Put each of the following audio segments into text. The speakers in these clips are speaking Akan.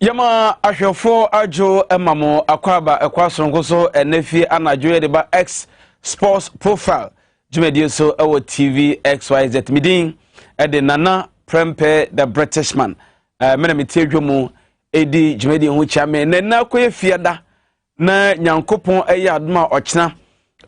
Yama ahwefo ajo emamo akwaba ekwasonko so enefi anajo de ba X Sports Profile jumedie so ewo TV XYZ midin de Nana Prempeh the Britishman mena metedwomu edi jumedie hu chiame na koye fiada na nyankopon eye adoma ochena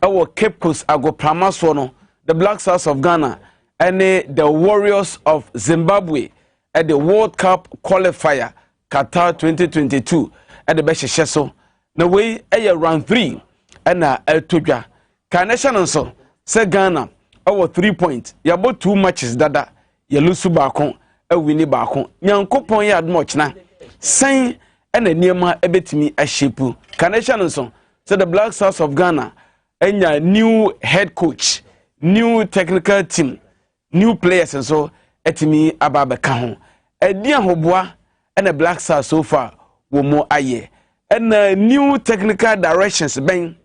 ewo Cape Coast agoprama so no the Black Stars of Ghana and the Warriors of Zimbabwe at the World Cup qualifier Qatar 2022 at the best so na way round 3 and Ethiopia Carnation so say Ghana our 3 points yabo 2 matches dada ya lusu baako wini baako nyankopon ya admo na san and niema ebetimi ahyepu Carnation so say the Black Stars of Ghana enya new head coach, new technical team, new players and so etimi ababeka ho edi ahoboa and the Black Stars so far wo mo aye and new technical directions ben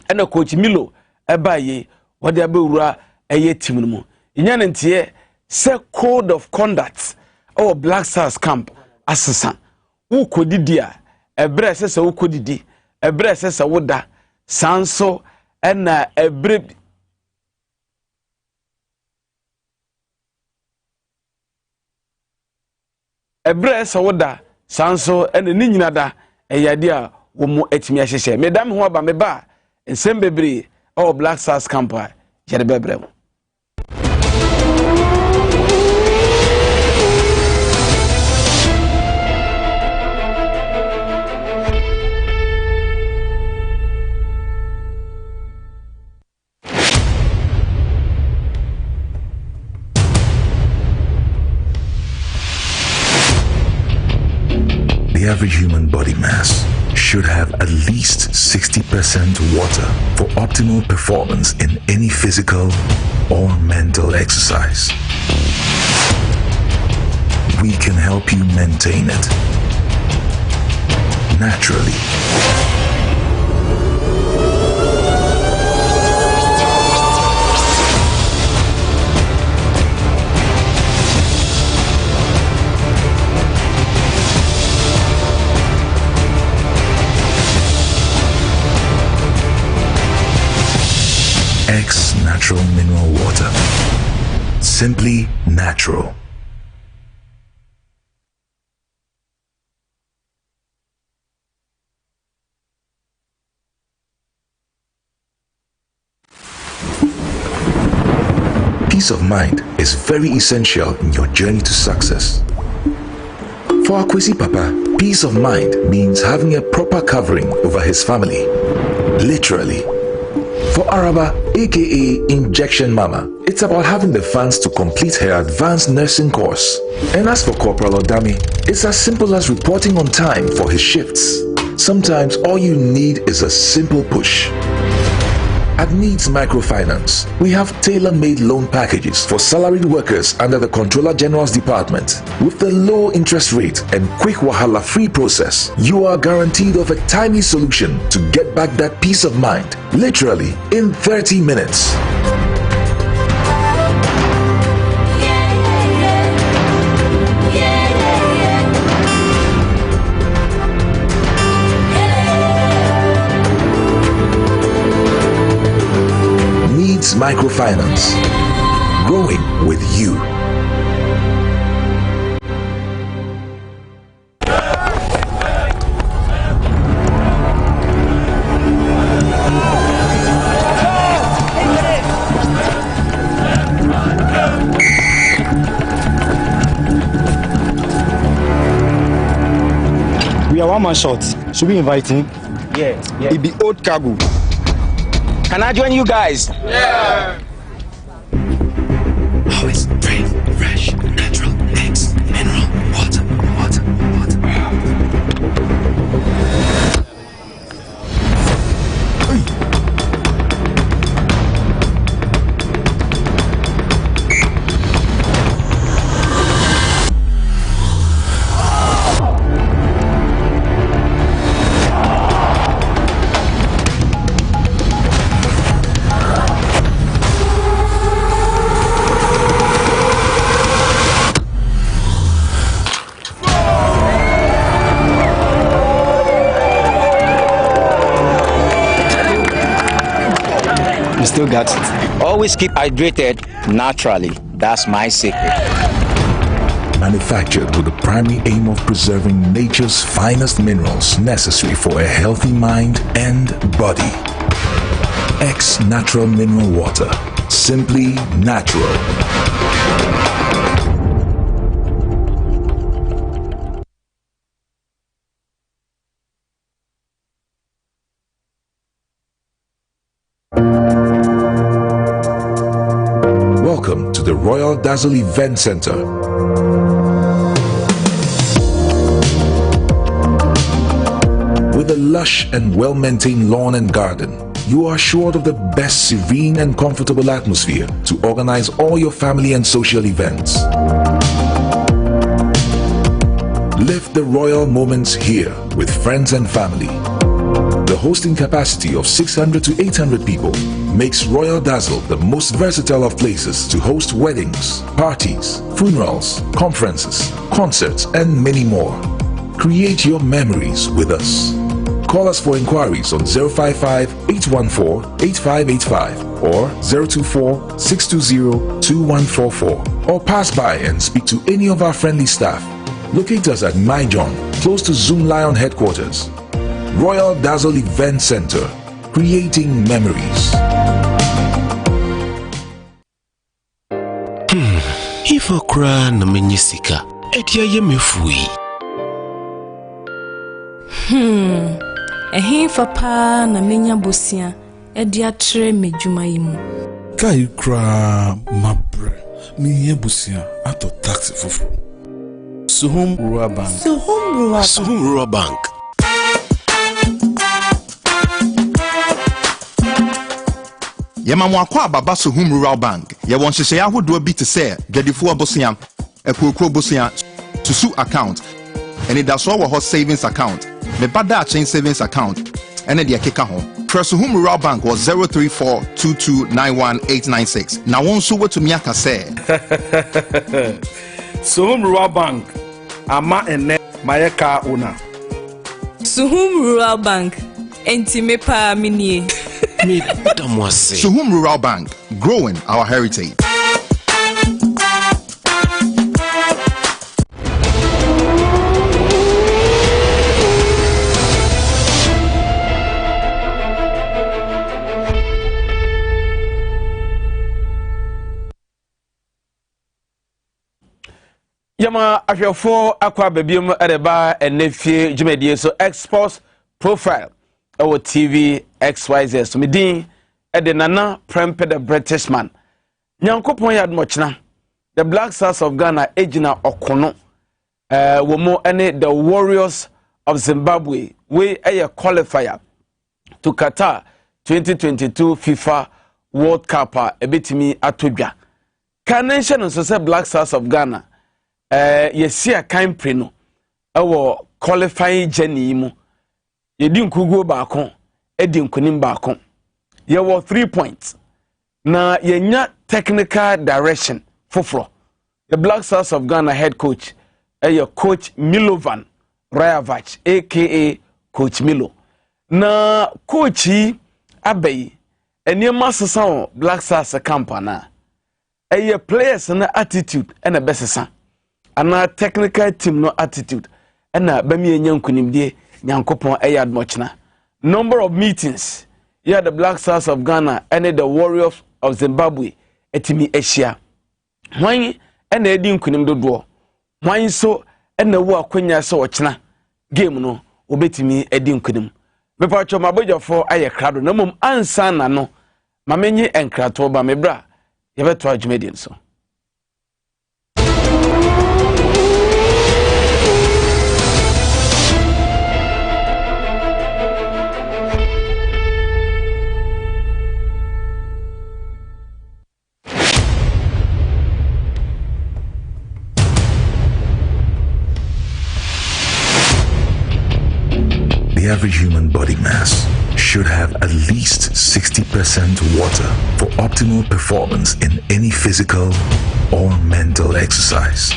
and coach Milo ebaye what dey abewura eye team no mo inya ntie say code of conduct our Black Stars camp assassin wo kodidi a ebre sese wo kodidi ebre sese wo da sanso and ebre ebre sawoda sanso ene ni nyina da eyade a wo mo atimi ahyehye medam ho aba meba ensem bebre o Black Stars camp yede bebre mo. The average human body mass should have at least 60% water for optimal performance in any physical or mental exercise. We can help you maintain it naturally. X Natural Mineral Water. Simply natural. Peace of mind is very essential in your journey to success. For Akwesi Papa, peace of mind means having a proper covering over his family. Literally. For Araba, aka Injection Mama, it's about having the funds to complete her advanced nursing course. And as for Corporal Odami, it's as simple as reporting on time for his shifts. Sometimes all you need is a simple push. At Needs Microfinance, we have tailor-made loan packages for salaried workers under the Controller General's Department. With the low interest rate and quick wahala-free process, you are guaranteed of a timely solution to get back that peace of mind, literally in 30 minutes. Microfinance, growing with you. We are one man short. Should we invite him? Yeah. It be old cargo. Can I join you guys? Yeah. Always brave, fresh, natural, X, mineral, water. still got it. Always keep hydrated naturally. That's my secret. Manufactured with the primary aim of preserving nature's finest minerals necessary for a healthy mind and body. X Natural Mineral Water. Simply natural. Welcome to the Royal Dazzle Event Center. With a lush and well-maintained lawn and garden, you are assured of the best serene and comfortable atmosphere to organize all your family and social events. Live the royal moments here with friends and family. The hosting capacity of 600 to 800 people makes Royal Dazzle the most versatile of places to host weddings, parties, funerals, conferences, concerts, and many more. Create your memories with us. Call us for inquiries on 055-814-8585 or 024-620-2144, or pass by and speak to any of our friendly staff. Locate us at Myjohn, close to Zoom Lion headquarters. Royal Dazzle Event Center, creating memories. If I cry na menyisika, etia ye mefui. Ehifa pa na menya bosia, edia tre medjuma yimu. Kai kra mabre, miye bosia ato taxi fofo. Suhum Rural Bank. Suhum Rural Bank. Yema kwa baba Suhum Rural Bank. Ye won hye ahodo bi te se dwadifo abosia, ekokro bosia, susu account. And that's all our savings account. Me bada chain savings account. And the keka ho. Suhum Rural Bank was 03422918896. Now one so what to me aka say. Suhum Rural Bank. Ama ene mayeka una. Suhum Rural Bank. Enti me pa minie. Suhum Rural Bank, growing our heritage. Yama ahwefo akwa babiom ereba enefie jumedie so export profile our TV XYZ so medin ede nana prempe the British man nyankopon yad mochna the Black Stars of Ghana ejina okono womo ene the Warriors of Zimbabwe we a qualifier to Qatar 2022 FIFA World Cup ebetimi atodwa kanention so say Black Stars of Ghana yesia kan pre no ewo qualifying journey mu yedi nkugo baako edi nkunim baako yewo 3 points na yenya technical direction foforo the Black Stars of Ghana head coach coach Milovan Rajovic aka coach Milo na coach abai enema sesa Black Stars camp na players na attitude na besesa ana technical team no attitude na bami enya nkunimdie nyankopon eyad mochna number of meetings the Black Stars of Ghana and the Warriors of Zimbabwe etimi Asia hwan na edi nkunim dodo hwan so na wo akwanya se ochna game no obetimi edi nkunim mepacho mabojafo aye krado na mom ansa na no mamenyi enkrato ba mebra yebeto adwumedien so. The average human body mass should have at least 60% water for optimal performance in any physical or mental exercise.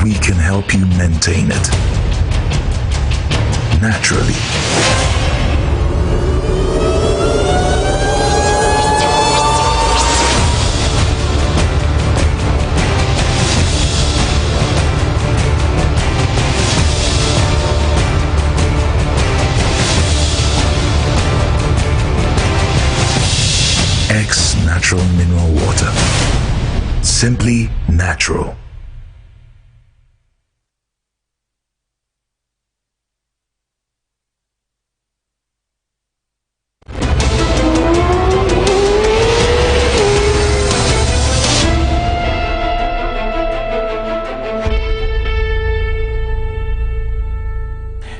We can help you maintain it naturally. natural mineral water. Simply natural.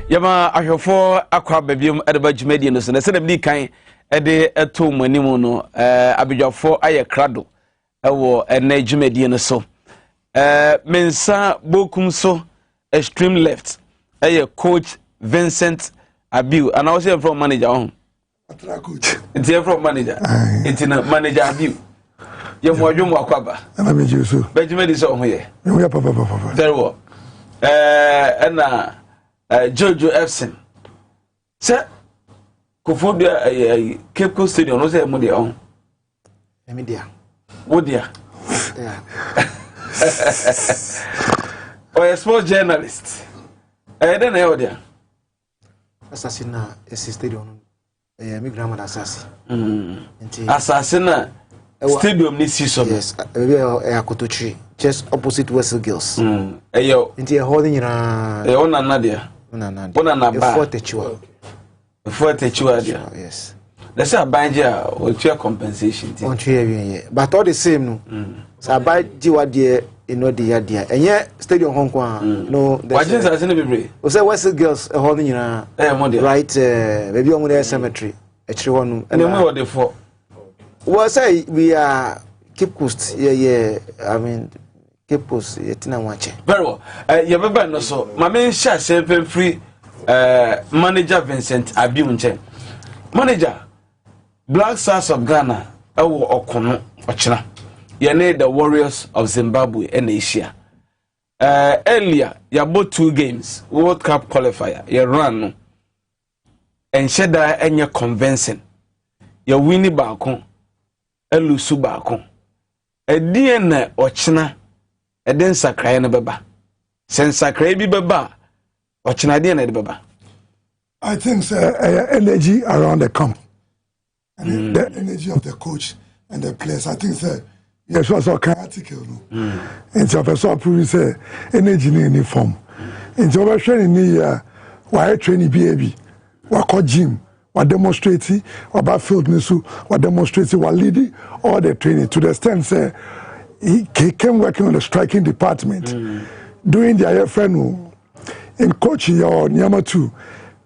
Yama ahwefo akwa babiom edeba dwumadi no so na se dem kan ede eto manimu no abedwafo aye krado ewo ene dwumadi no so mensa bokum so extreme left aye coach Vincent Abiu and I was here from manager on coach it's here from manager it's in manager Abiu ye mo adwum akwaba ana meji so dwumadi so ho ye me papa very well na Jojo Epson. Sir, Kofodia Cape Coast Stadium, no say Modia on. Media. Wodia. Yeah. Or a sports journalist. I don't know there. Assassina is stadium. My grandmother assassin. Assassina stadium this season. Yes, Akotochi, just opposite Wessel Girls. Ayo. Into a holding in a. Ona Nadia. Bona na ba. Before techua dia. Yes. They say abanja or share compensation. On share but all the same no. So abaji wa dia eno dia dia. Enye stadium Hong Kong no. What is that in the o say West Girls holding in a right maybe on the cemetery. Actually one. And then what they for? Well say we are Cape Coast. Yeah. I mean Cape Coast yetina wache. Very well. You remember no so. My main share sempre free manager Vincent Abiu nche. Manager Black Stars of Ghana ewo okono ochina. Ye need the Warriors of Zimbabwe in Asia. Earlier you bought 2 games World Cup qualifier. You run no. And sheda enye convincing. You win baako. Elusu baako. Edie na ochina eden sakrai na beba. Sen sakrai bi beba. Ochinade na de beba. I think energy around the camp. And the energy of the coach and the players. I think yes, was a article no. And so person prove say energy in any form. And so we training ni why training baby. We call gym. We demonstrate about field nisu. We demonstrate we leading all the training to the extent say he came working on the striking department, doing the friend in coaching your Nyama 2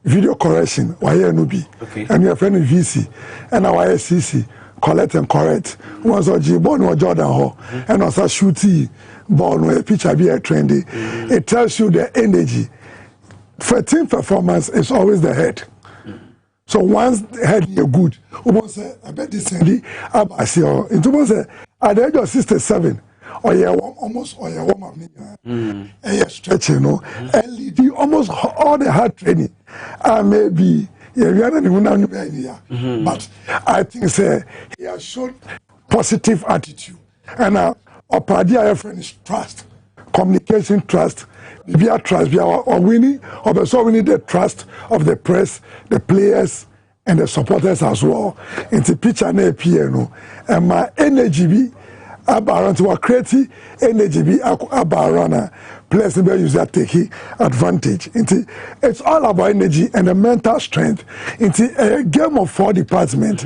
video correction, YNUB, and your friend in VC, and our SCC, collect and correct. Once or G-Born or Jordan Hall, and also shooting ball where pitcher be a trendy. It tells you the energy. For team performance, it's always the head. So once the head is good, almost say, I bet this Sandy, I see, into almost at the age of 67, or you almost or you warm up, and you stretch, you know, LED, almost all the hard training. Maybe, but I think he has shown positive attitude. And our friend is trust, communication trust. We are trust, we are winning, or so we need the trust of the press, the players, and the supporters as well. In the picture, and my energy be about to create energy be about players be use that taking advantage. It's all about energy and the mental strength. It's a game of 4 departments: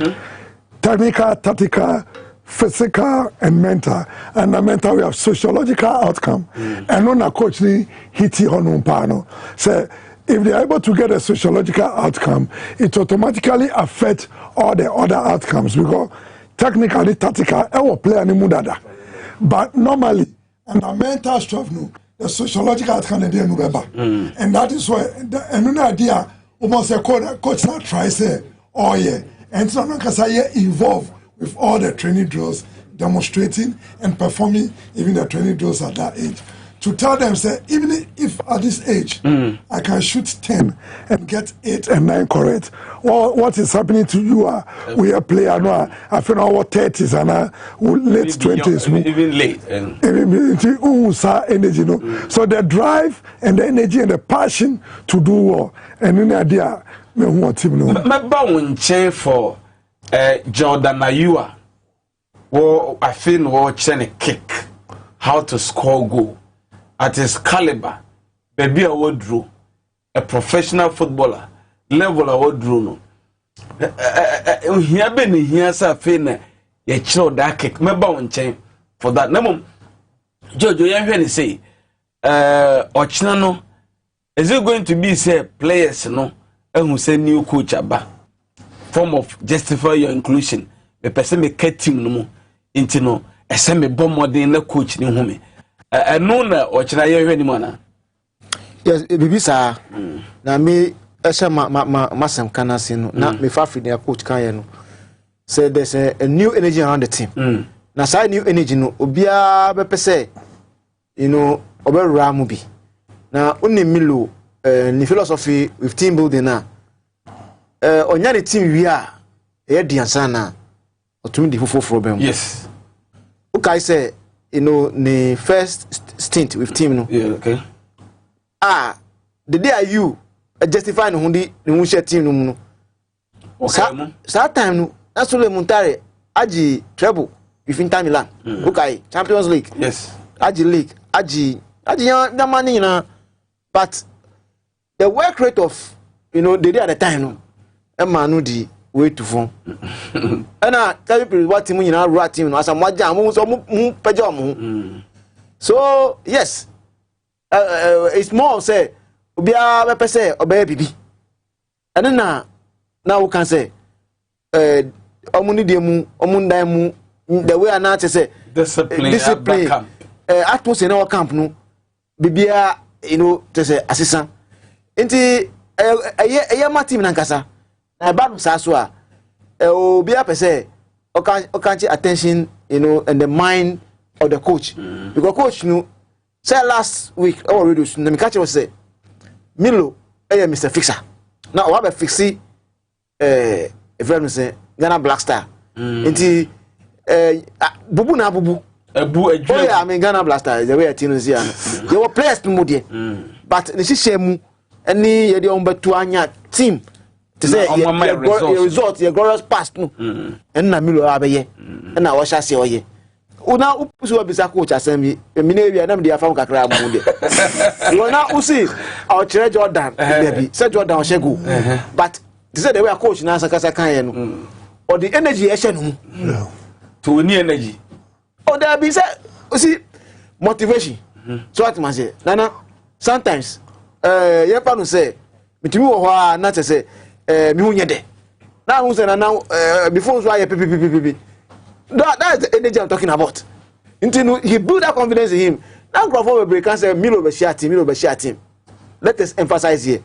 technical, tactical, physical and mental. And the mental we have sociological outcome. And on a coach ni hiti honum pano. So if they are able to get a sociological outcome, it automatically affects all the other outcomes because technically tactical ever play any mudada. But normally and the mental stuff no, the sociological outcome they no better. And that is why another idea almost a coach not try say oh yeah. And so not say involved with all the training drills, demonstrating and performing even the training drills at that age. To tell them, say, even if at this age, I can shoot 10 and get 8 and 9 correct, well, what is happening to you? We are player now, I feel our 30s and late 20s. Even late. Energy, no? So the drive and the energy and the passion to do well. And in the idea, we want him. My bound chain for Jordan Ayua Well, I feel watching a kick, how to score goal at his caliber. Baby, I would draw a professional footballer level. I would draw no. Here been here, sir. Fine, you chill that kick. Me bound chain for that. No, Jojo, you hear me say, Ochinano, is it going to be say players no? And who say new coach aba form of justify your inclusion. The person me cut team no more. Into no, a semi bomb more than the coach ni home. I know na Ochina you hear ni mana. Yes, baby sir. Na me ese masem kana se no na me fa free their coach kan ye no. Say there's a new energy around the team. Na say new energy no obia be pese you know obewura mu bi. Na onni Milo ni philosophy with team building na onya the team wi a e diansa na otumi di fofoforo bem. Yes. Okay, say you know the first stint with team no. Yeah, okay. The day are you justifying the share team no. Okay. That time no, that's all Montare aji treble with Inter Milan. Okay, Champions League. Yes. Aji league, aji the money na, but the work rate of the day at the time no, e manu di way to phone. And tell people what team you know right team no as am waja mu so mu pejo mu. So yes, it's more say obia be pese obey bibi. And now we can say omuni de mu omundan mu the way na say discipline atmosphere na camp no bibia to say assistant enti eye ma team na nkasa na ba no sa so a obia pese o can attention and the mind of the coach because coach say last week our radio na me catch was say Milo Mr. Fixer now we have fixi if I say Ghana Black Star enti bubu na bubu I mean Ghana Black Star the way a team is here they were players to mo there but the shame any ye dey on betu anya team to say your result your glorious past no and na Milo abeye and na wo sha se oye una upusu obisa coach asemi emine wi na me dey afam kakra mu de you na usi our chere Jordan baby say Jordan o shego but to say the way a coach na sakasa kan ye no or the energy e she no to win energy oh there be say see motivation so what man say nana sometimes ye pa no say mitimi wo ho a na te say mi hu nyede na hu say na before so aye pipi that is the energy I'm talking about. Until he built that confidence in him. Now Crawford will can say Milo be share team. Let us emphasize here.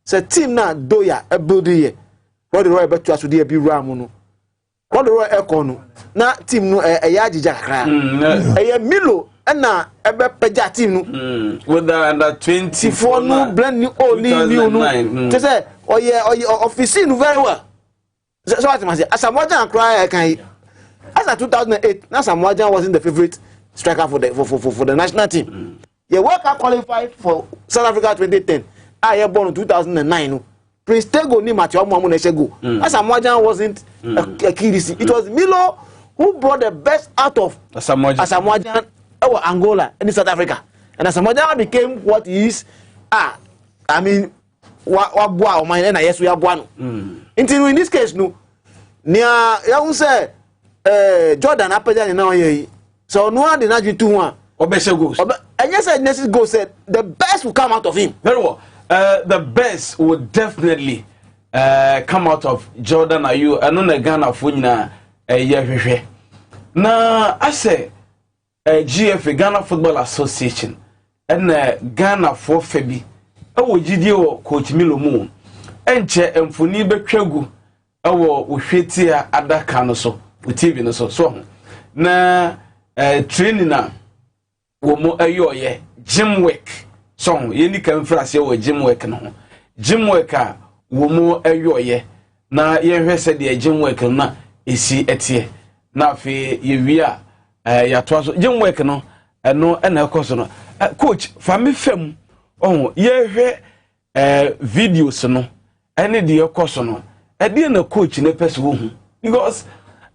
Say team na doya a building here. What the Roy bet to us with be ramuno. What the Roy Econo. Na team no a yaji jakra. A Milo and na a peja team no. With the under 24 no blend new only no. To say oh yeah office no very well. So what I say as a modern cry can as a 2008, Nasamoah wasn't the favorite striker for the national team. The World Cup qualified for South Africa 2010. I was born in 2009. Prince Tego ni Matthew Amuamuneshego. Nasamoah wasn't a key. It was Milo who brought the best out of Asamoah Angola and South Africa. And Asamoah became what he is. I mean, what my and yes we are one. Until in this case, no, near you say. Jordan Apajan now ye. So no one did not do 2-1. Obesha goes. And yes, Nessie Go said the best will come out of him. Very well. The best will definitely come out of Jordan Ayew. I know the Ghana Funyina year. Now I say GFA Ghana Football Association and Ghana for Febi. I will GDO Coach Milo Moon. Enche Mfuni Bekwegu. I will Ushetia Adaka so. TV no so na training na wo mo ayo ye gym work so ye ni kan frase wo gym work no gym work a wo mo ayo ye na ye hwese de gym work na esi etie na fe ye wi a ya to so gym work no eno na ekoso no coach fa me fam ye hwe videos no ene de ekoso no e de na coach ne pese wo hu because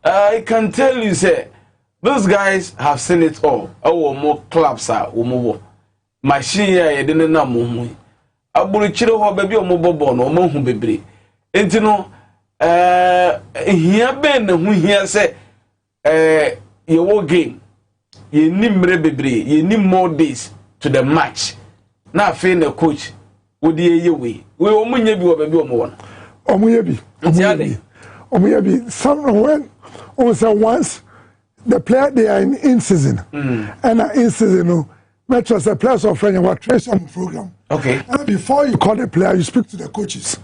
I can tell you, say, those guys have seen it all. Our more clubs are more machine here. You didn't know more. Aburi chiro ho baby omo bobo no omo hu bebre. Enti no here ben hu here say your war game. You need bebre. You need more days to the match. Now fail the coach. Wo dey ye we omo nya bi wo baby omo won. Omo ye bi. Some when also once the player they are in season. And in season no Metro say players of friend what train some program. Okay. And before you call the player, you speak to the coaches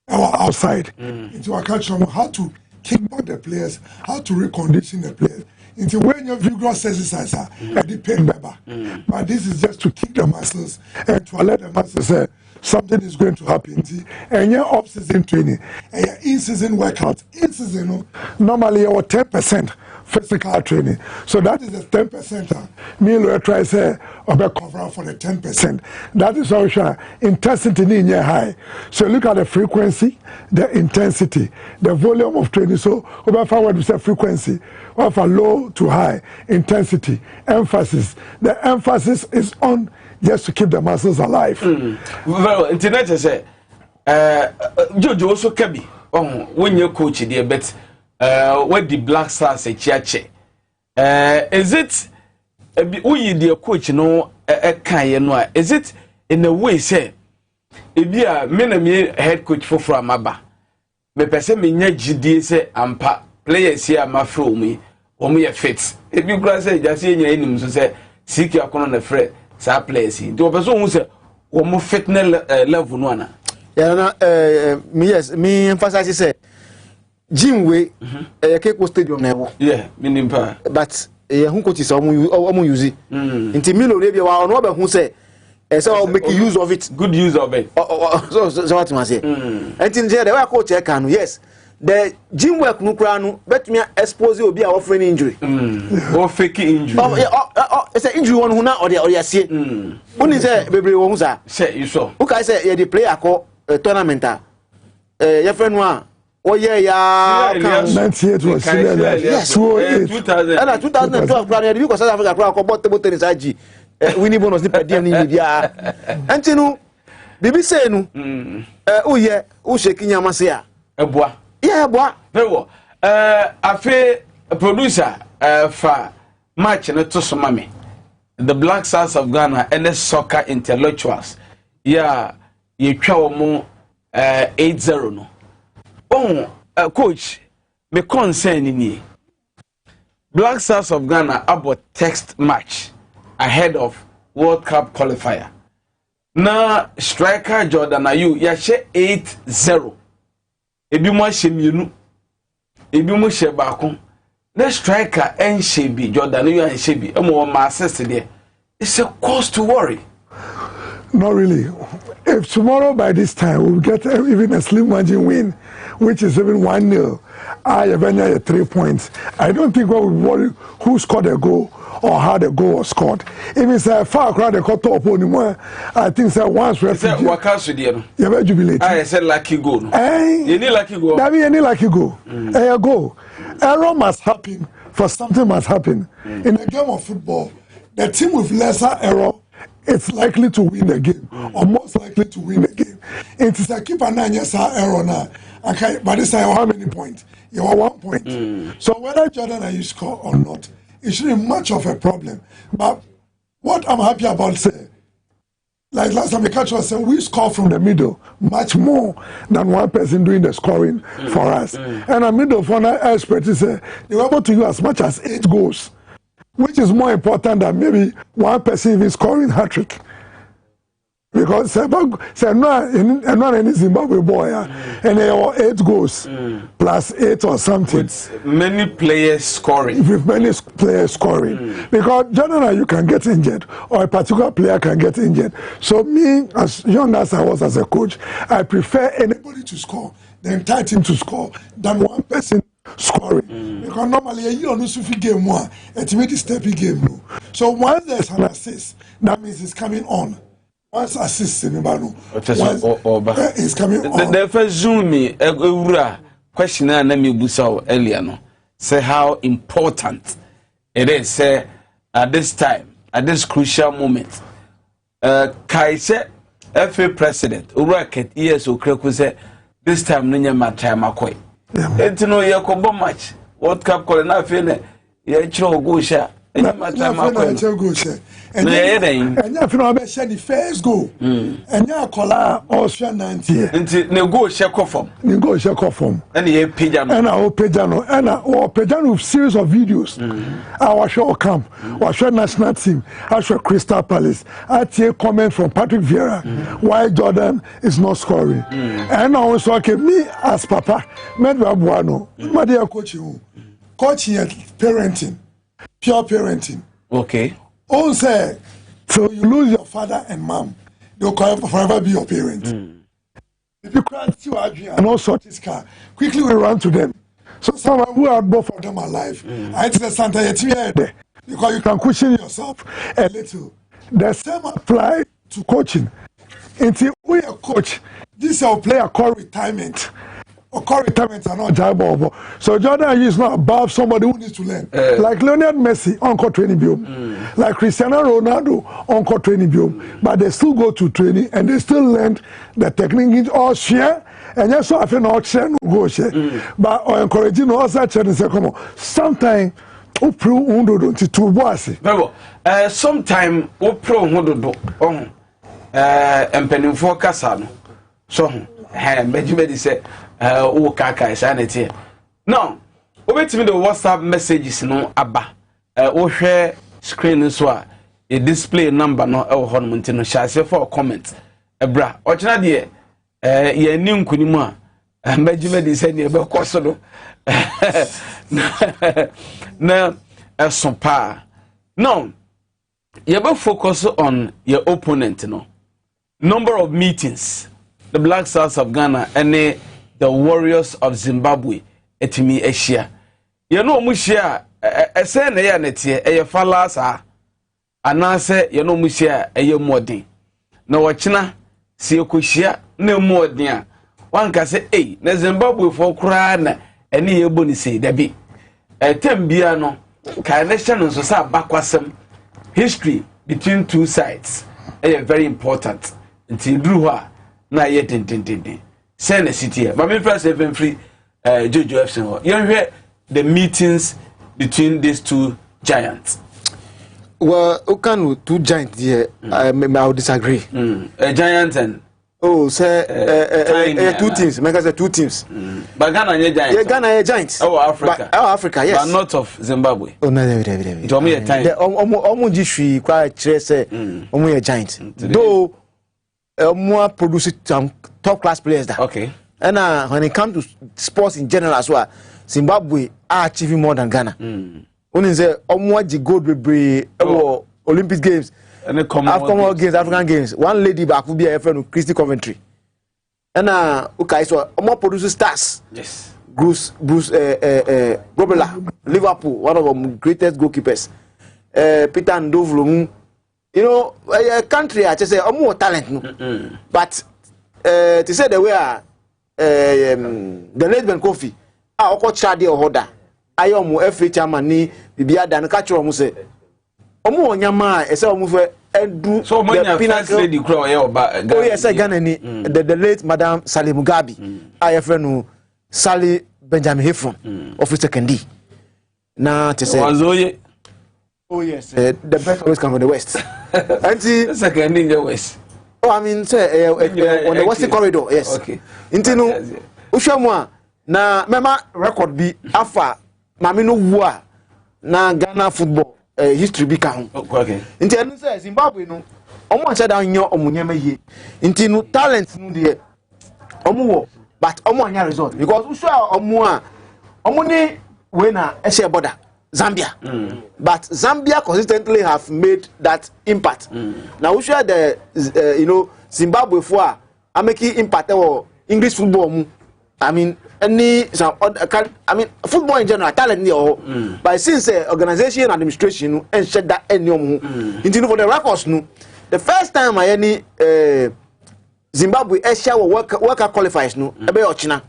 outside into a catch them how to kick back the players, how to recondition the players. Into when your vigorous exercise are the pain member. But this is just to kick the muscles and to let the muscles say something is going to happen. And your off-season training and your in-season workout. In-season, normally your 10% physical training. So that is the 10%. Me will try to say cover for the 10%. That is also intensity in your high. So look at the frequency, the intensity, the volume of training. So over forward we say frequency, over low to high, intensity, emphasis. The emphasis is on just to keep the muscles alive. Well, internet say Jojo also can be when you coach there, but what the Black Stars a chiache. Is it we the coach no kan is it in a way say e bia me na me head coach for Amaba me pese me nya gidi say ampa players here ma from me o me fit e bi kura say just nya enim so say siki akono na frɛ sa players do pese o say o mo fitness level no ana ya na me emphasize say gym we Keko Stadium na ewo yeah minimpa but hu coaches omo use nti Milo re bia wa ono ba hu say so make use of it, good use of it. So what must say nti the way coach e kan yes the gym work no kra no bet me expose obi a offering injury or fake injury it's an injury one hu na or the asie uni say bebre wo hu sa say you saw who can say you the player call tournament your friend one oh yeah 98 was 2000 and 2012 plan because South Africa crowd bought table tennis IG winning bonus ni per diem ni bia antinu bibi say no oh yeah who shaking yamase a eboa yeah eboa bewo afi producer fa match na to so mame the Black Stars of Ghana and the soccer intellectuals yeah ye twa wo 8-0 no coach, me concern in Black Stars of Ghana about text match ahead of World Cup qualifier. Now striker Jordan Ayew yashe 8-0. Ebi mo hye mienu. Ebi mo hye baako. Na striker enhye bi Jordan Ayew enhye bi. Emo ma assist there. It's a cause to worry. Not really. If tomorrow by this time we'll get even a slim margin win, which is even 1-0, I have 3 points. I don't think we will worry who scored a goal or how the goal was scored. If it's a far crowd, they cut top anymore. I think that once we said, what can't you do? Jubilate. I said lucky goal. You need lucky goal. That means you need lucky goal. A goal. Error must happen for something must happen. In a game of football, the team with lesser error, it's likely to win the game, or most likely to win the game. It is a keeper 9 years error now. Okay, by this time, how many points? You have 1 point. So whether Jordan Ayew score or not, it shouldn't much of a problem. But what I'm happy about, say, like last time, the catch was saying, we score from the middle much more than one person doing the scoring for us. And a middle for an expert is they were able to use as much as 8 goals. Which is more important than maybe one person even scoring hat-trick. Because say no any Zimbabwe boy and they are 8 goals plus 8 or something. With many players scoring. With many players scoring. Because generally you can get injured or a particular player can get injured. So me, as young as I was as a coach, I prefer anybody to score, the entire team to score, than one person scoring. Because normally you don't know game one, it's made a steppy game. No. So once there's an assist, that means it's coming on. Once assist it's coming on. The first Zoom me question na me busa earlier no. Say how important it is at this time, at this crucial moment. Kaise FA president Uraket yes Okreku say this time no nyama time akoy. Enti no ye ko match World Cup call na fe ne ye chiro go sha nyama time akoy. And you know about the first goal. And you call Austria 90. Enti ne go share form. Ne go share form. And ye Pejano. And our Pejano. And our Pejano series of videos. Our show camp. Our show national team. Our show Crystal Palace. I take a comment from Patrick Vieira. Why Jordan is not scoring. And also okay, me as Papa. Medwa Buano. My dear coaching. Coaching and parenting. Pure parenting. Okay. Oh, say, so you lose your father and mom, they'll forever be your parents. If you can't see and all sort this car, quickly we run to them. So someone who had both of them alive, I tell Santa there because you can cushion yourself a little. The same apply to coaching. Until we are coach, this is our player called retirement. Or call retirement are not job. So Jordan is not above somebody who needs to learn. Like Lionel Messi, encore training biome. Like Cristiano Ronaldo, encore training biome. But they still go to training and they still learn the technique all share. And yes, so I feel not share no go share. But I encourage you also share and say, come on. Sometimes we pro undo to bossy. Sometime we pro undo on empenin for kasano. So Benjamin say o kaka sanity. Now, over to me the WhatsApp messages no aba. O share screen so a display number no e ho no ntino share for comment. Ebra, o china de ye ni nkunimu a Benjamin say ne be koso no. Na esopa. Now, you be focus on your opponent no. Number of meetings the Black Stars of Ghana and the Warriors of Zimbabwe etimi ehia. You know mu hia ese na ya netie eye falasa anase you know mu hia eye modern. Na wochina si ekohia na modern a wanka se na Zimbabwe fo kura na ene ye boni sei dabi. Etem bia no ka nation no so sa bakwasem history between two sides very important. Until drew her na yet in send a city. But me first even free Jojo Epson. You hear the meetings between these two giants. Well, okay, two giants here. I would disagree. A giant and say two teams. Make us two teams. But Ghana are giants. Yeah, Ghana are giants. Oh, Africa. Africa, yes. But not of Zimbabwe. Oh, no, David. Told me a time. Omo jishui quite say omo a giant. Though more produce some top class players there. Okay. And when it comes to sports in general as well, Zimbabwe are achieving more than Ghana. When you say omo gold Olympic Games, Commonwealth Games, African Games, one lady back will be a friend of Christy Coventry. And okay, so omo produce stars. Yes. Bruce Gobela, Liverpool, one of the greatest goalkeepers. Peter Ndovlo. You know, a country I just say more talent, no. But to say the way the late Ben Kofi, I got Chadi or Hoda. I am FA chairman ni Bibia Dan catch or Muse. Omo Nyama, a sell move and do so many pinnacle lady crow. Oh, yes, I got any the late Madame Sally Mugabe. I have friend Sally Benjamin Heffron, Officer Kendi. Now to say. Oh yes, the best always come from the west. And see, second in the west. Oh, I mean, say on the western corridor, yes. Okay. Intino, Ushamwa, na mema record be afa, mamino wa na Ghana football history be count. Okay. Intino say Zimbabwe no, omo said down your omunyama ye. Intino talent no de, omo but omo anya result because usha omo ni we na eshe border. Zambia, but Zambia consistently have made that impact. Now we share the Zimbabwe for making impact or English football. I mean football in general talent but since organization administration and said that any for the records no, the first time any Zimbabwe Asia worker qualifies no ebe China.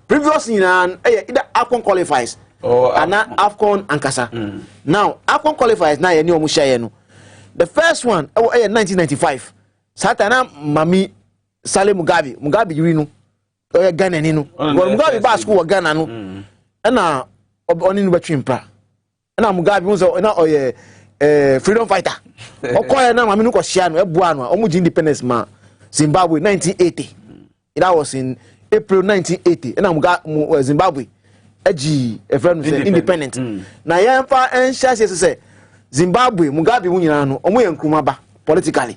Previously either AFCON qualifies ana AFCON ankasa now AFCON qualifiers na ye ni omu share no the first one 1995 satana mami Sale Mugabe yiri no Ghana ni no Mugabe ba school wa Ghana no na oni no betwim pra na Mugabe unso na oye freedom fighter okoye na mami no ko share no ebua no omu independence ma Zimbabwe 1980 that was in April 1980 na Mugabe Zimbabwe agi a friend say independent na yemfa enhia say Zimbabwe Mugabe wu nyina no omo yankuma ba politically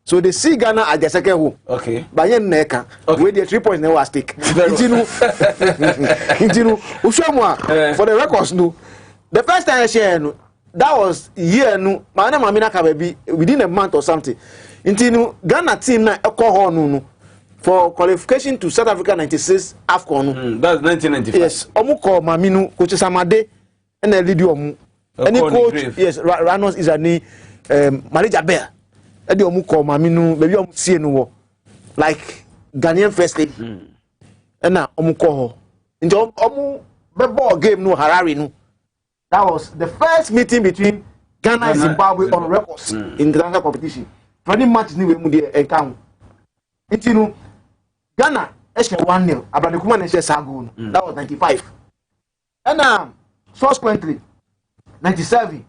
so they see Ghana at the second home okay but yen neka we the 3 points never stake intinu ushomo for the records no the first time I share no that was year no mana mamina ka baby within a month or something intinu Ghana team na ekọ no for qualification to South Africa 96 AFCON that's 1995 yes omu ko maminu coach Samade na lead omu any coach yes Ranos is ani manager Bell e de omu ko maminu baby omu sie no wo like Ghanaian first lady na omu ko ho nti omu be ball game no Harare no that was the first meeting between Ghana and Zimbabwe on records in international competition 20 matches ni we mu dey encounter nti no Ghana eshe 1-0 Abradekuma na eshe sago no that was 95 and subsequently 97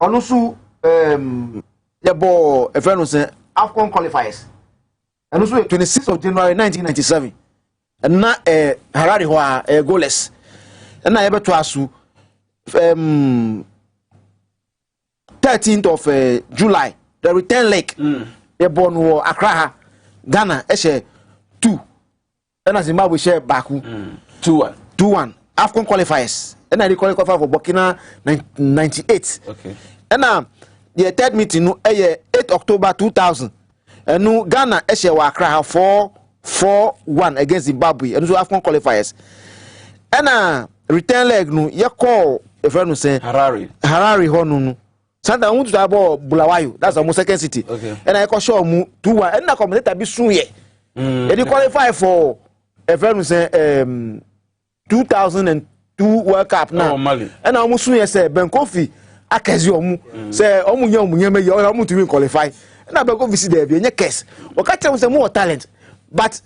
onusu yebo a friend say AFCON qualifiers and also 26th of January 1997 and na Harare ho goalless and na yebe to asu 13th of July the return leg yebo no Accra Ghana eshe 2 and Zimbabwe share Baku 2-1 AFCON qualifiers and I qualify for Burkina 98 okay and the third meeting no 8 October 2000 and no Ghana eshe wa Accra 4-1 against Zimbabwe and so AFCON qualifiers and return leg no ye call a friend say Harare ho no Santa want to about Bulawayo that's almost second city okay and I call show mu 2-1 and na commentator be soon ye and qualify for a friend say 2002 World Cup now and I almost soon say Ben Kofi akezi omu say omu nya omu nyeme ye omu to win qualify na Ben Kofi see there be any case o ka tell say more talent but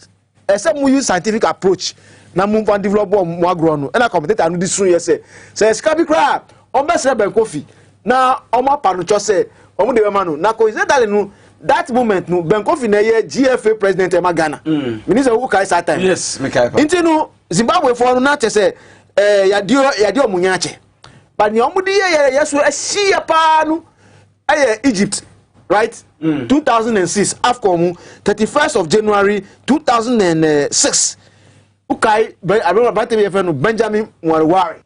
except mu use scientific approach na mu van develop mo agro no and I commentator no this soon ye say Skabi cry o be say Ben Kofi na omo panu cho say omu de man no na coincidentally no that moment no Ben Kofi na ye GFA president e Ghana minister who kai that time yes me kai inti no Zimbabwe for no na say yadio munyache but ni omu di ye so ahia pa no Egypt right 2006 AFCON 31st of January 2006 ukai I remember that time no Benjamin Mwanwari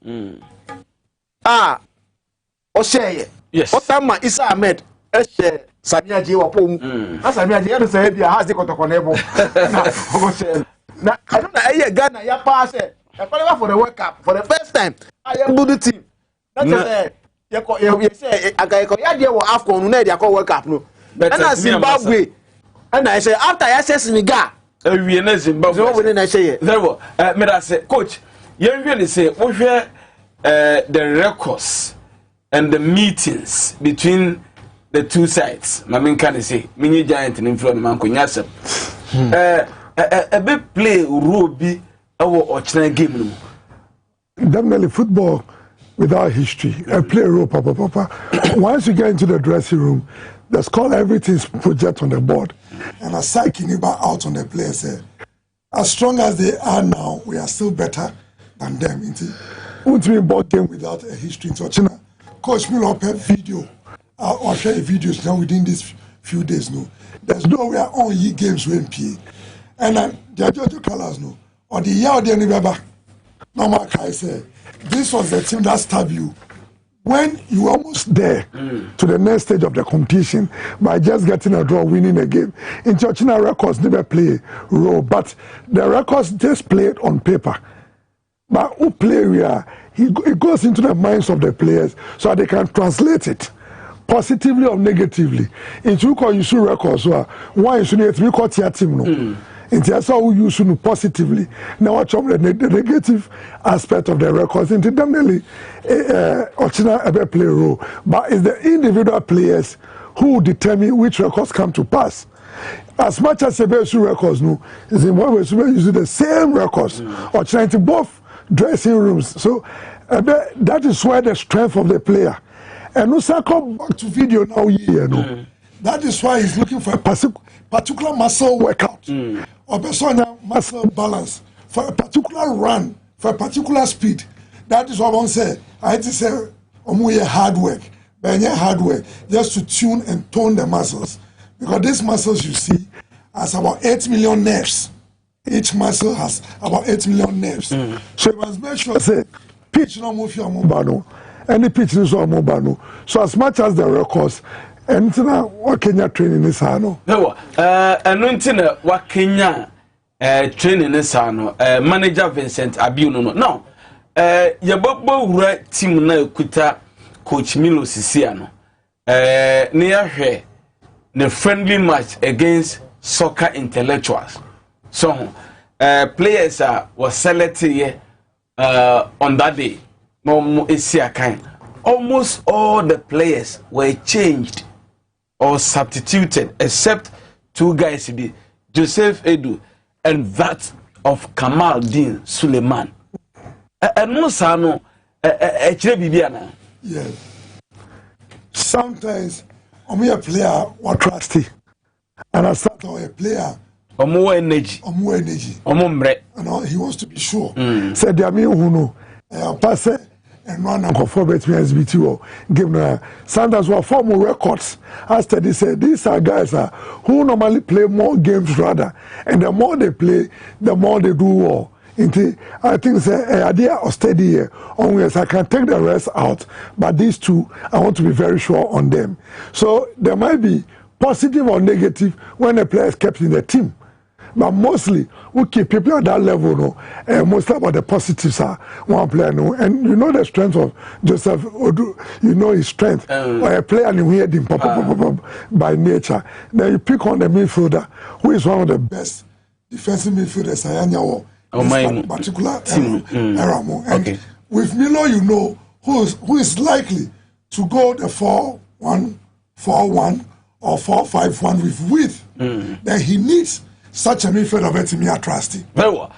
o share yes Otama Isa Ahmed eshe Samia je wa pom Samia je no say bia has the kotokonebo na o share na I don't know Ghana ya pass for the World Cup for the first time I am good team that is you say agayeko ya dey wo AFCON no dey call World Cup no and Zimbabwe and I say after I say Senegal we na Zimbabwe na say there wo me da say coach you really say wo hwe the records and the meetings between the two sides mamin can say mini giant in front man ko nyasem a big play role bi our Ochina game no. Definitely football without history. I play a role, papa. Once you get into the dressing room, the score everything's project on the board. And aside Kiniba out on the players, as strong as they are now, we are still better than them. It won't be a board game without a history. So China, Coach Miller up a video. I'll share the videos now within these few days. No, there's no way all ye games will play. And the Georgia colors no. Or the year they remember, Normal Kai said, this was the team that stabbed you when you were almost there to the next stage of the competition by just getting a draw, winning a game. In China, records never play a role, but the records just played on paper. But who play where it goes into the minds of the players so they can translate it positively or negatively. In Chuko, you should records, one you should three-quarter team. No. Nti I saw we use no positively. Now watch the negative aspect of the records. Nti definitely Ochina ever play a role. But it's the individual players who determine which records come to pass. As much as the best records no, is in one way using the same records or trying to both dressing rooms. So that is where the strength of the player. And also come back to video now here, no. That is why he's looking for a particular muscle workout or personal muscle balance for a particular run, for a particular speed. That is what I want to say. I had to say, hard work, just to tune and tone the muscles. Because these muscles you see has about 8 million nerves. Each muscle has about 8 million nerves. So you must make sure, say, pitch no move your mobile, any pitch is on mobile. So as much as the records, and now what Kenya training is hano. No, and what Kenya training is hano. Manager Vincent Abiuno. No, Yabobo team na kuta Coach Milo Sisiano. Near here, the friendly match against soccer intellectuals. So, players were selected on that day. Almost all the players were changed or substituted except two guys, Joseph Edu and that of Kamal Din Suleiman. And Musano, yes. Sometimes I'm a player or trusty, and I start a player. Or more energy. Or more energy. Or more and he wants to be sure. Said the Ami Uno, pass it and run and conform it to SBT. Give them Sanders were formal records. As they said, these are guys who normally play more games rather, and the more they play, the more they do well. I think it's an idea of steady here. I can take the rest out, but these two, I want to be very sure on them. So there might be positive or negative when a player is kept in the team. But mostly, we keep people at that level, no, and mostly about the positives are one player, no, and you know the strength of Joseph Odu, you know his strength, or a player and you hear him by nature. Then you pick on the midfielder, who is one of the best defensive midfielders this particular era. And with Milo, you know who is likely to go the 4-1-4-1 or 4-5-1 with width. Then he needs such a midfielder of me trusty. Well,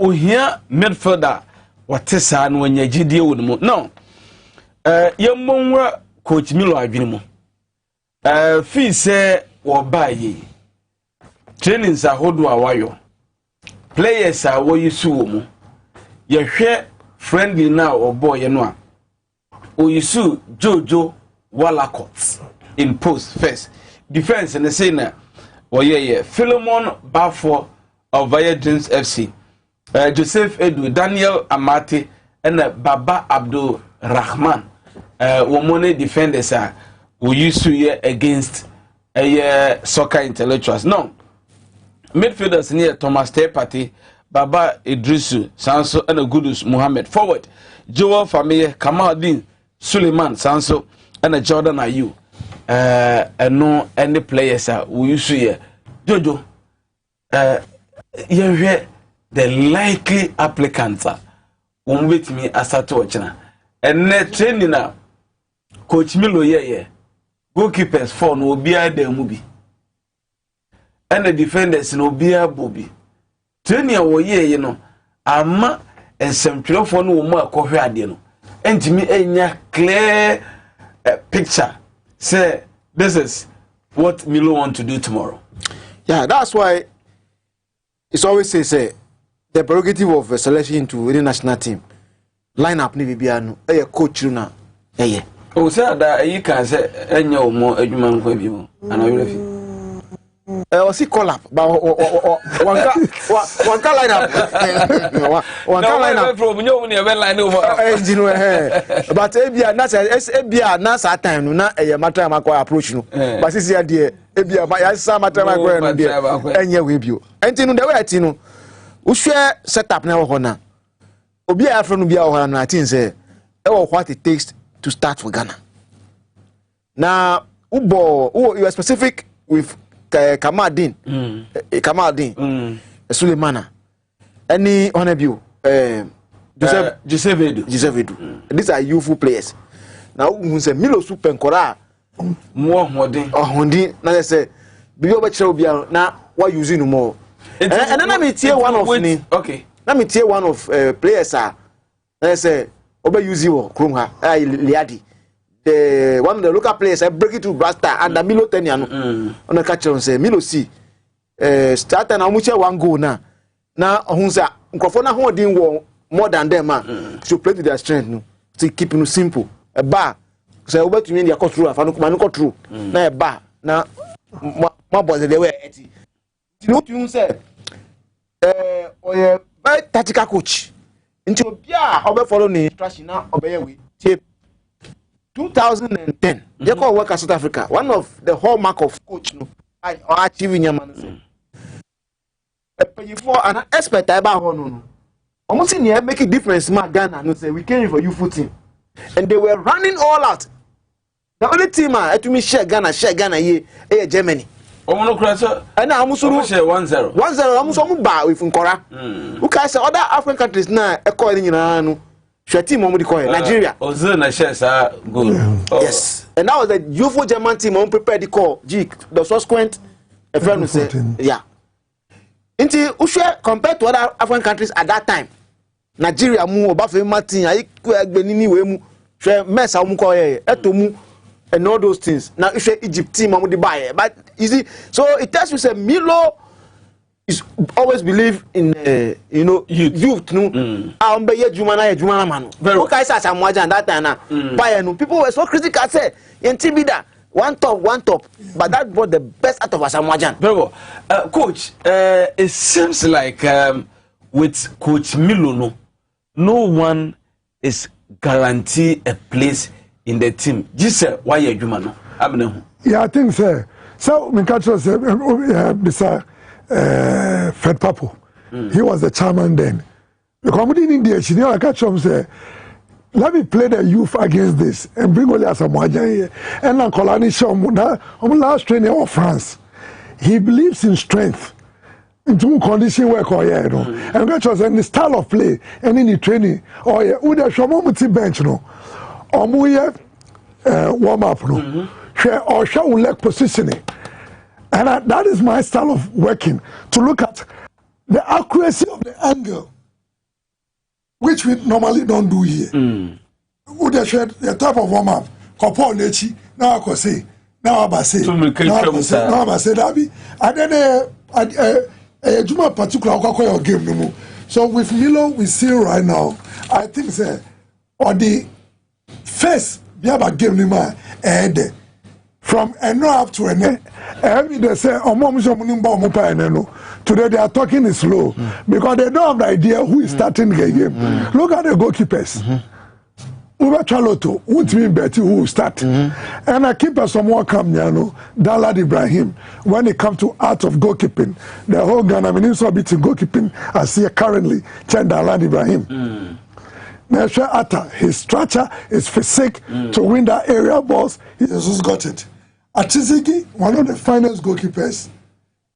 we hear midfielder what is an when you deal with them. No, young mongrel Coach Milo Abinimu. Fee say or buy ye. Trainings are hold wayo. Players are what you sue. You share friendly now or boy, you know. Or you sue Jojo Wallacott in post first. Defense and the senior. Oh yeah, Philemon Bafo of Via Dreams FC, Joseph Edu, Daniel Amati, and Baba Abdul Rahman. Womone defenders are who used to year against soccer intellectuals. No, midfielders near Thomas Tepati, Baba Idrisu, Sanso, and Gudus Muhammad. Forward, Joel Famille, Kamal Din Suleiman, Sanso, and Jordan Ayu. And no any players we used to hear Jojo you hear the likely applicants won't wait me as a torture and net training now Coach Milo goalkeepers for no be the movie and the defenders no be a bobby training you know ama and some for no more coffee adiano and to me a clear picture. Say, this is what Milo want to do tomorrow. Yeah, that's why it's always say the prerogative of a selection to the national team. Line up ni bibiano, coach na, Oh, sir, that you can say any more a human people. And I will see call up, but one can line up. One can line up from your line over. But Abia, Nasa time, not a matter of approach. But this is the idea. Abia, some matter of and you with you. And in the way, Tino, we share set up now. Hona Obia from Bia or 19 say, oh, what it takes to start for Ghana. Now, Ubo, you are specific with Kamaldeen Sulemana any Honorable Joseph Edu. These are youthful players. Now who say Milo Super Nkora more Hondi na say be over chobia na what using more. And then let me tell one of okay. Let me tell one of players let's say Oba Yuziwo Krumha Liadi. The one of the local players I break it to Brasta and the Milo Teniano on the catcher and say Milo see start and amucha one goal now hunza Nkofona holding more than them to play to their strength no to keep it simple a bar say over to me their control afanu kuma no true na a bar na my boys they were you know you say very tactical coach into bia obe follow ni instruction na obey we 2010 they call work at South Africa one of the hallmark of coach no or achieving your man for an expert about no almost in here make a difference man Ghana no say we came for you team and they were running all out the only team to me share Ghana ye Germany omono kraso and now almost share 1-0 almost ba with Nkora who can say other African countries now e call in no share team omudi call Nigeria Ozil na share sa goal yes and that was the youthful German team on prepared the call the subsequent a friend who say yeah Inti Ushe compared to other African countries at that time, Nigeria mu obafe Martin ayi gbenini we mu she mess mu ko etomu and all those things. Now Ushe Egypt team mu di buy but you see so it tells you say Milo is always believe in youth no ambe ye juma na manu. Okay say Samoa that time na buy no people were so critical say Yentibida one top, but that brought the best out of Asamoah. Very well. Coach, it seems like with Coach Milo, no one is guaranteed a place in the team. Just why you do yeah, I think so. So, my catcher said, this Fred Papo, he was the chairman then. The comedy in India, she didn't catch him say, let me play the youth against this and bring only Asamoah here. And then Kolani Shom, last trainer of France. He believes in strength. Into condition work or yeah, no. And that was in the style of play and in the training. Or yeah, would have shown bench no. Or more warm up no. Or show leg positioning. And that is my style of working. To look at the accuracy of the angle, which we normally don't do here. Would have shared the type of warm up. Kopo Nechi, now I can say, now I say, now I say that be. And then a Juma particular game no more. So with Milo, we see right now, I think say, or the first Biaba game no more, from no up to every they say, today they are talking is slow because they don't have the idea who is starting the game. Look at the goalkeepers. Uber Chaloto, won't mean Betty who will start. And I keep someone come, Dalad Ibrahim. When it comes to art of goalkeeping, the whole Ghana Minister beating goalkeeping, I see currently, Dalad Ibrahim. Nasha Atta, his structure, his physique to win that area balls, he just got it. Atizigi, one of the finest goalkeepers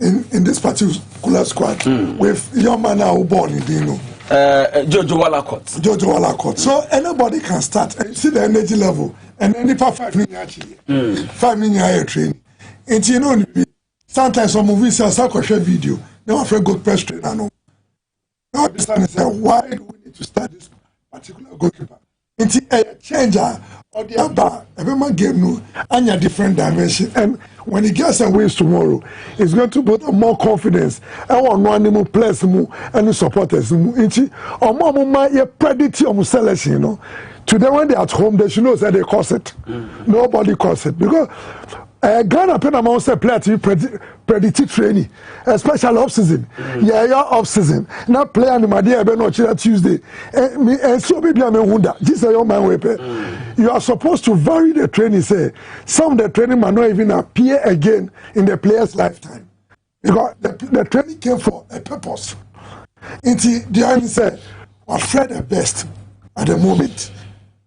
in this particular squad, with young man now born in Dino. Jojo Walacott. So anybody can start and see the energy level. And then if 5 minutes training. And you know, sometimes some movies say, I video. Now I good press trainer. Now I understand and say, why do we need to start this particular goalkeeper? It's a changer or the other. Every game no, and a different dimension. And when he gets and wins tomorrow, it's going to put more confidence. I want one more players more and supporters more. Or more you predict your selection. You know, today when they're at home, they should know that they cause it. Nobody cause it because. Ghana Penamon say play to predict training, especially off season. Yeah, off season. Now play on the Madia Beno Tuesday. And so maybe I'm a wonder. This is your man wepe. You are supposed to vary the training. Say some of the training might not even appear again in the player's lifetime because the training came for a purpose. Until the end said, "We're afraid the best at the moment.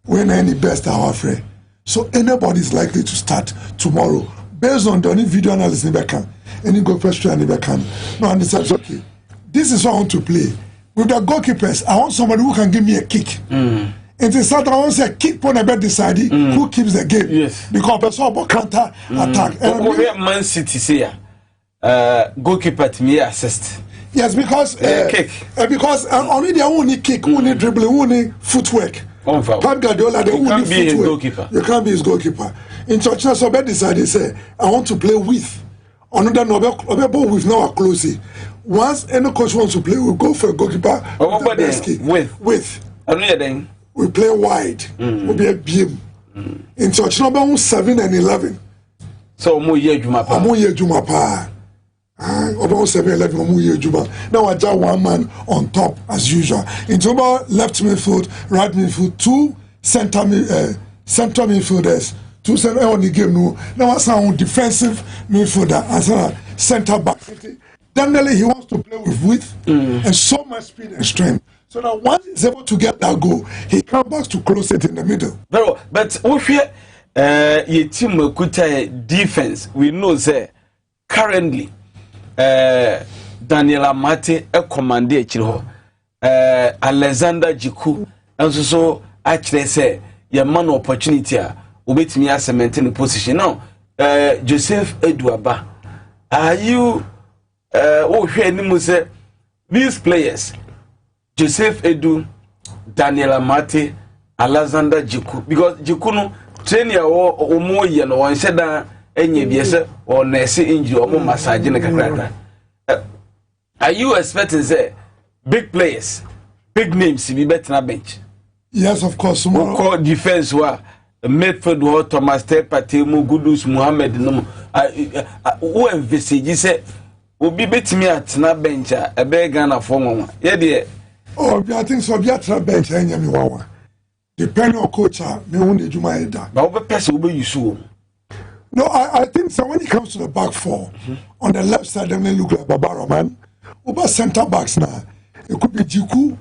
When any best are afraid." So anybody is likely to start tomorrow based on the video analysis in Beckham. any goalkeeper straight and they can. No, and he says, okay, this is what I want to play. With the goalkeepers, I want somebody who can give me a kick. It is that I want to say kick on a bed deciding who keeps the game. Yes. Because person about counter attack. And Man City say goalkeeper to me assist. Yes, because because only the only kick, only dribbling, only footwork. Pep Guardiola, the only footwork. You can't be his goalkeeper. In Churchill, so bed decided say I want to play with. Another no with now closely. Once any coach wants to play, we go for a goalkeeper with. We play wide. We'll be a beam. In church number 7 and 11. So more year Juma. About 7 11 more year Juma. Now I just one man on top as usual. In Juma left midfield, right midfield, 2 central midfielders. 2 center on the game now I sound defensive midfielder and center back. Definitely he wants to play with width and so much speed and strength. So that once he's able to get that goal, he comes back to close it in the middle. But if your team kuta defense, we know that currently Daniel Amate commande chiro Alexander Jiku and so actually say your man opportunity ubet me as maintain position now. Joseph Eduaba, are you these players? Joseph Edu, Daniel Amate, Alexander Jiku, because Jiku no train ya o mo ye no won sheda enye biese or nurse injury or massage na kakra. Are you expecting say big players, big names be better na bench? Yes, of course. Who call defense wa midfield wa Thomas Tepate mu Gudus Muhammad no who envisage say obi betimi atena bench a ebe Ghana for nwa. Ye de oh, I think so. Be at the bench, and you are depending on coach. Me only do my head. But what person will you show? No, I think so. When it comes to the back four, on the left side, they may look like Barbara man. Over center backs now, it could be Jiku,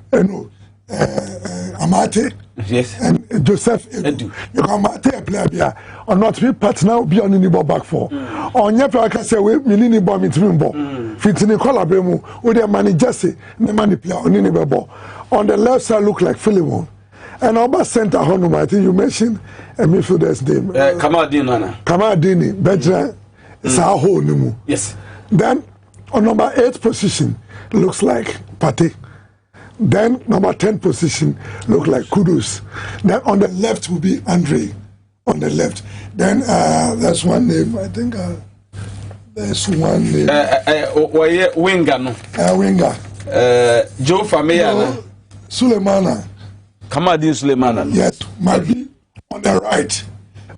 Amate, yes, and Joseph Edu. You can Amate player there, or not be partner be on the back four. On your player can say we need bomb into ball. Fitting Colabemu, with their money Jesse, the money player on the ball. On the left side look like Philemon. And over center Honum, I think you mentioned a midfielder's name. Kamadini, Bedra, Saho Numu. Yes. Then on number 8 position looks like Pate. Then number 10 position look like Kudus. Then on the left will be Andre. On the left. Then there's one name, I think. There's one name. Winger, no? Winger. Joe Famea. Sulemana. Kamadin Sulemana. Yes, might be on the right.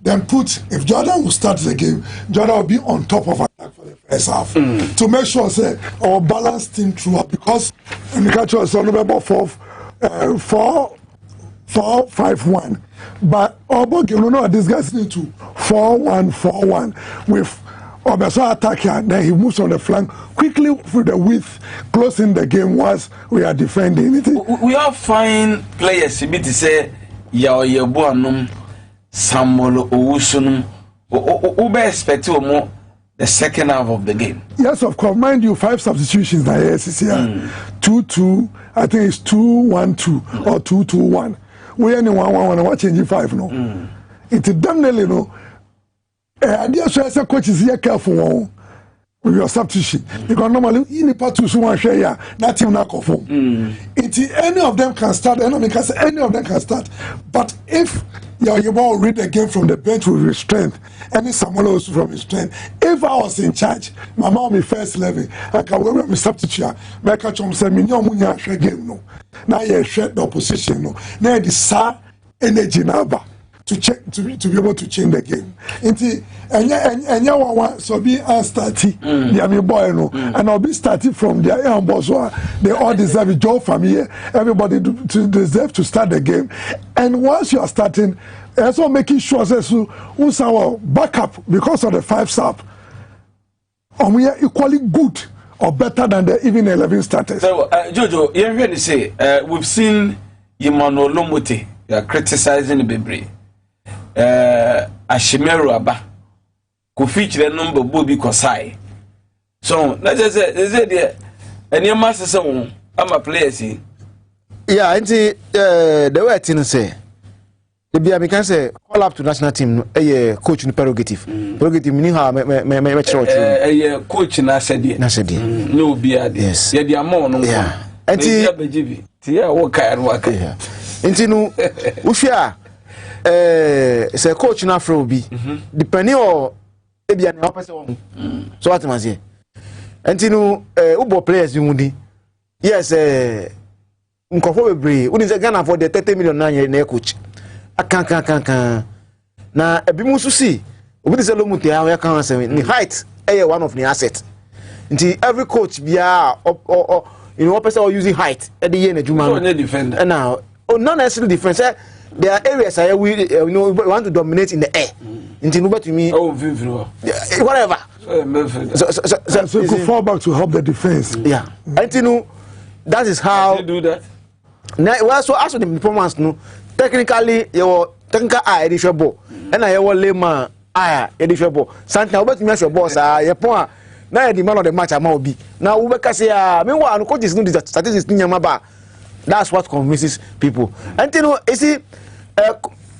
Then if Jordan will start the game, Jordan will be on top of attack for the first half. To make sure say our balanced team throughout, because when you catch us on November 4th, 4-5-1. But our game, you know, this guys need to 4-1-4-1 with Obeso attacker, then he moves on the flank quickly through the width, closing the game whilst we are defending it. We all find players to say, Yaboanum, Samuel Owusunum, who expect more the second half of the game. Yes, of course. Mind you, 5 substitutions now. Yes, it's here. 2-2, I think it's 2-1-2 or 2-2-1. We only 1-1-1 and we're changing 5 now. It's definitely no. And yes, I say coach is here careful with your substitution because normally you need to someone share here, that team not conform. Any of them can start, any of them can start. But if you will read the game from the bench with his strength, any someone else from his strength. If I was in charge, my mom is first level, I can wear my substitute. My catch on say me no munya share game no. Now you share the opposition no. Now the sa energy number. To be able to change the game. And one so be starting the boy no, and I'll be starting from their young boss. They all deserve a job from here. Everybody deserve to start the game. And once you are starting, also making sure that who's our backup because of the 5 sub, and we are equally good or better than the even 11 starters. So Jojo, you hear me say we've seen Emmanuel Lomote criticizing the Bebre. Ashimero Aba could feature the number Bobby Kosai. So na just say there any master some ama players yi. Yeah, nti the way thing say the be I can say call up to national team coach in prerogative. Prerogative meaning how me coach na said no be yes. Yeah, the amount no. Yeah. Nti yeah, work. Yeah. Nti no ufia say coach na afro bi depending on e bia na opese won. So what man say? Nti no ubo players bi mudi. Yes nkofo bebre uni say Ghana for the 30 million na coach. Akan na ebi musu si obi dey say lo muti ya kan say ni height one of the assets. Nti every coach bia you know person using height at the year na juma no defender and now not necessarily defense there are areas where we want to dominate in the air nti no bet to me whatever so go fall back to help the defense. Yeah. Nti no that is how they do that. Now well so as the performance no technically your technical eye edition ball and I will layman eye edition ball something about me your boss your point now the man of the match amount be now we can say meanwhile no coach is no the statistics nyama ba that's what convinces people and you know you see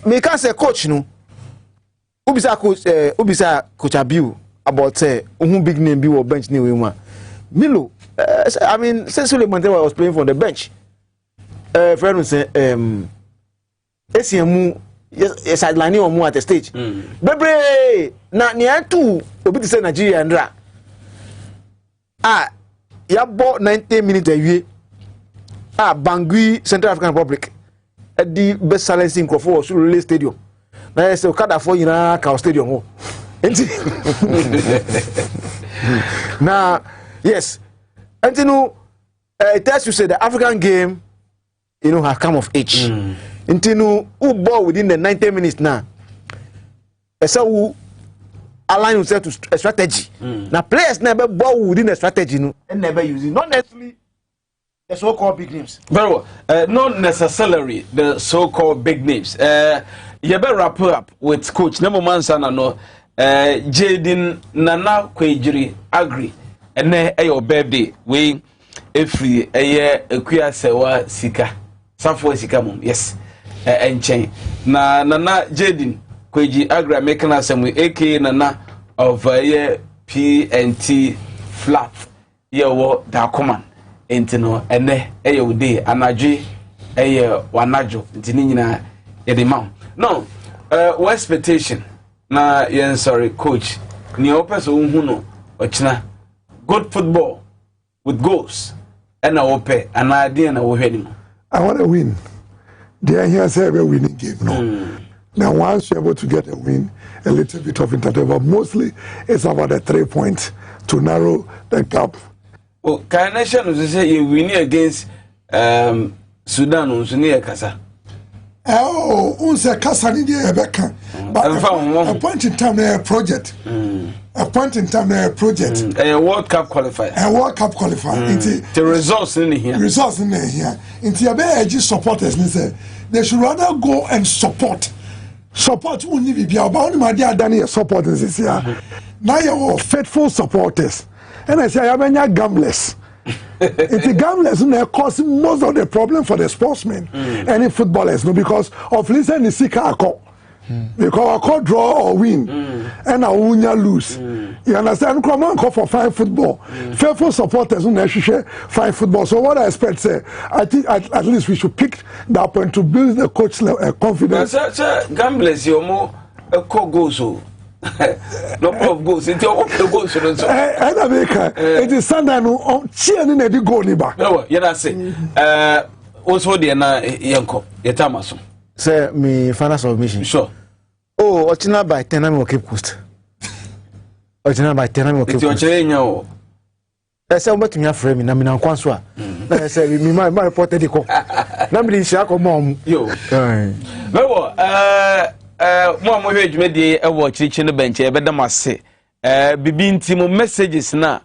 me can say coach no ubisa coach Abiu about say big name be or bench name we Milo I mean since Suleiman was playing for the bench friend say ACMU sideline or at the stage. Bebre na near two obi say Nigeria ndra. Ya bought 90 minutes a year. Bangui Central African Republic. At the best silencing for Surulere Stadium. Now I say Okada for Cow Stadium. Now yes. And you know it tells you say the African game has come of age. Until who ball within the 90 minutes now. So who align himself to a strategy. Now players never ball within the strategy and never use it. Not necessarily the so-called big names. Very well. Not necessarily the so-called big names. You better wrap up with coach Nemo Mansana no Jaden Nana Kwejiri agree. And then your birthday we free a year a sewa sika. Safo sika mum. Yes. Enchen na Nana Jaden Kweji Agra making us some AK Nana of PNT flat yewo da command entino ene eyo day anadwe wanajo ntini nyina yede ma no what expectation na yen sorry coach ni opeso hu no ochina good football with goals and na ope anade na wo hwani. I want to win. They are here say we're winning game. No. Now once you're able to get a win, a little bit of entertainment, but mostly it's about the 3 points to narrow the gap. Oh, can I say you win against Sudan Unsuni Kasa? Oh, unse Kasa ni Rebecca. But a point in time a project. A point in time a project. A World Cup qualifier. A World Cup qualifier. The results in here. Results in here. Into your edge supporters, they should rather go and support. Support only be about my dear Danny supporters this year. Now you're faithful supporters. And I say, I am gamblers. It's a gamblers who cause most of the problem for the sportsmen and the footballers, no, because of listening to Sika. Because I call draw or win, and I win or lose. You understand? Come on, call for fine football. Faithful supporters who necessarily fine football. So what I expect, say, I think at least we should pick that point to build the coach confidence. Sir, gamblers, you're more a co-goal so. No of goals. It's your goals. And America, it is Sunday no cheering in the goal niba. No, you know say. Also the na yanko yetamaso. Say me final submission. Sure. Oh, Ochina by 10 I'm Cape Coast. Ochina by 10 I'm Cape Coast. It's your nyawo. I say what me afre me na me na kwanswa. Na say me my reported the call. Na me share ko mom. Yo. Well, mo hwe dwumade e wo chirichi no bench e bedam ase bibi ntimo messages na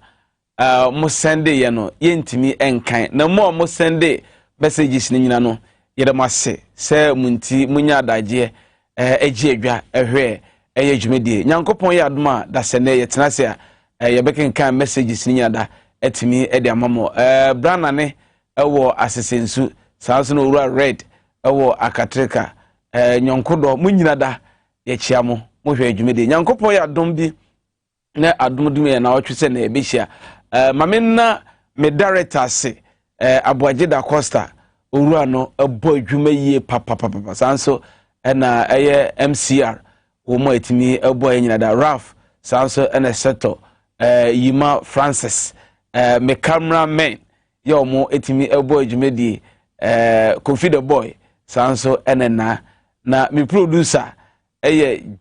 mo send ye no ye ntimi enkan na mo send messages ni nyina no ye dem ase se munti munya adaje eji adwa ehwe eye dwumade nyankopon ye adoma da se na ye tenase a yɛbɛkenkan messages ni nyada etimi ede amamo brana ne ewo asesensu sanso no owura red ewo akatrika nyonkodo munyina da yɛkyia mo mohwɛ adwumede nyankopɔ yɛ adom bi na adomdum yɛ na ɔtwe sɛ na yɛbɛhyia mame na me director se Aboagye da Costa owura no ebo adwuma yie papa sanso na ɛyɛ MCR wo mo etimi ebo nyina da Ralph sanso na seto Yima Francis me cameraman ye omo etimi ebo adwumedi Kofi the boy sanso na me producer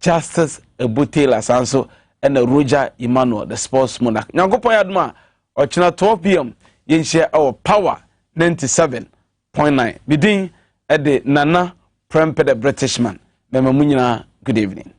Justice Ebutela sanso Roger Emmanuel the sports monarch nyankopon yadoma ochina 12 pm yenhye our power 97.9 bidin de Nana Prempeh the Britishman mema munyina good evening.